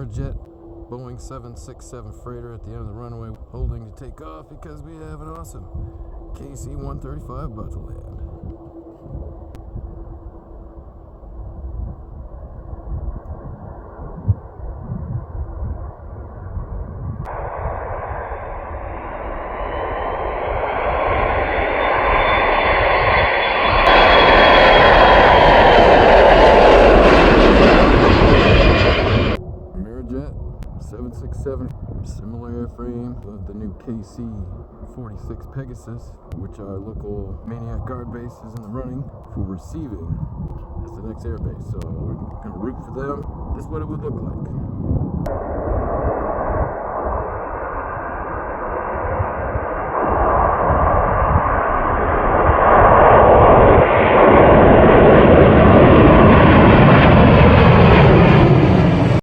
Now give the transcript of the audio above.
Amarijet Boeing 767 freighter at the end of the runway, holding to take off because we have an awesome KC-135 about to land. Amarijet 767, similar airframe of the new KC-46 Pegasus, which our local Maniac Guard base is in the running for receiving as the next airbase. So we're going to root for them. This is what it would look like.